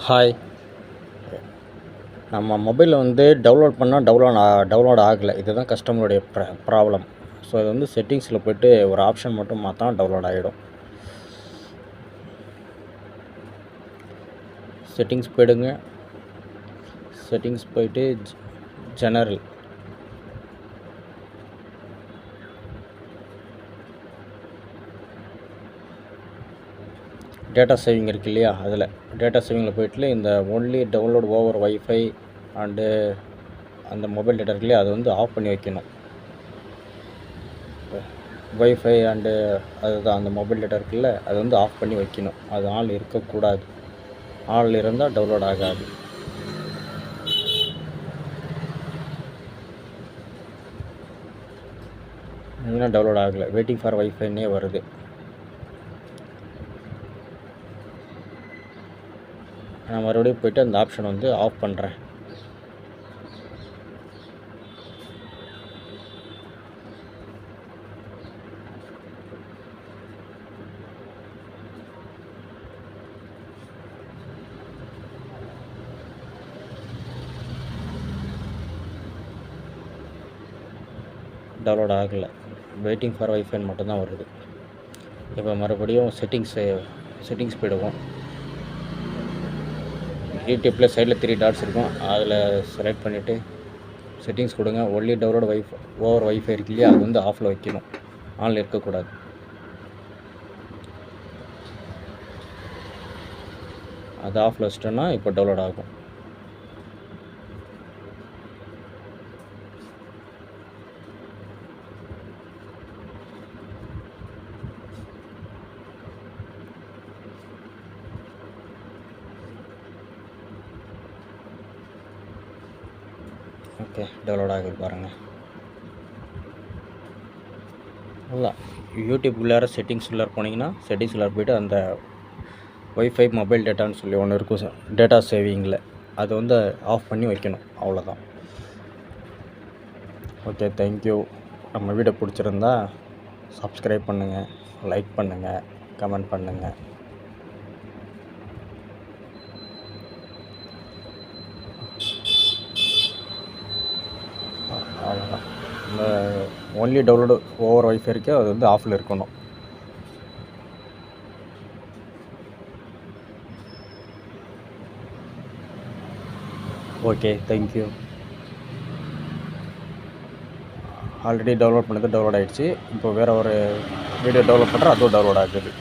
Hi. நம்ம மொபைலில் வந்து டவுன்லோட் பண்ணால் டவுன்லோட் ஆகலை. இதுதான் கஸ்டமருடைய ப்ராப்ளம். ஸோ இது வந்து செட்டிங்ஸில் போய்ட்டு ஒரு ஆப்ஷன் மட்டும் மாற்றினா டவுன்லோட் ஆகிடும். செட்டிங்ஸ் போய்டுங்க. செட்டிங்ஸ் போய்ட்டு ஜெனரல், டேட்டா சேவிங் இருக்கு இல்லையா, அதில் டேட்டா சேவிங்கில் போய்ட்டு இந்த only download over wifi and அந்த மொபைல் டேட்டா இருக்கு இல்லையா, அதை வந்து ஆஃப் பண்ணி வைக்கணும். வைஃபை அண்டு அதுதான் அந்த மொபைல் டேட்டா இருக்குல்ல, அதை வந்து ஆஃப் பண்ணி வைக்கணும். அது ஆன் இருக்கக்கூடாது. ஆன் இருந்தால் டவுன்லோட் ஆகாது. இன்னும் டவுன்லோட் ஆகலை, வெயிட்டிங் ஃபார் வைஃபைன்னே வருது. நான் மறுபடியும் போய்ட்டு அந்த ஆப்ஷன் வந்து ஆஃப் பண்ணுறேன். டவுன்லோட் ஆகலை, வெயிட்டிங் ஃபார் வைஃபைன்னு மட்டும்தான் வருது. இப்போ மறுபடியும் செட்டிங்ஸ் போய்டுவோம். யூடியூப்பில் சைடில் 3 டாட்ஸ் இருக்கும், அதில் செலக்ட் பண்ணிவிட்டு செட்டிங்ஸ் கொடுங்க. ஒன்லி டவுன்லோட் ஓவர் வைஃபை இருக்கு இல்லையா, அது வந்து ஆஃபில் வைக்கணும், ஆனில் இருக்கக்கூடாது. அது ஆஃபில் வச்சிட்டோன்னா இப்போ டவுன்லோட் ஆகும். ஓகே, டவுன்லோட் ஆகுது பாருங்கள். அவ்வளோதான். யூடியூப்குள்ளார செட்டிங்ஸ்குள்ளார போனீங்கன்னா செட்டிங்ஸ்குள்ளார போய்ட்டு அந்த வைஃபை மொபைல் டேட்டான்னு சொல்லி ஒன்று இருக்கும் டேட்டா சேவிங்கில், அதை வந்து ஆஃப் பண்ணி வைக்கணும். அவ்வளோதான். Okay, thank you. நம்ம வீடியோ பிடிச்சிருந்தா சப்ஸ்கிரைப் பண்ணுங்கள், லைக் பண்ணுங்கள், கமெண்ட் பண்ணுங்கள். அவ்வளோதான். இந்த ஒன்லி டவுன்லோடு ஓவர் வைஃபை இருக்கோ அது வந்து ஆஃபில் இருக்கணும். Okay, thank you. ஆல்ரெடி டவுன்லோட் பண்ணது டவுன்லோட் ஆகிடுச்சு. இப்போ வேறு ஒரு வீடியோ டவுன்லோட் பண்ணுறேன், அதுவும் டவுன்லோட் ஆகுது.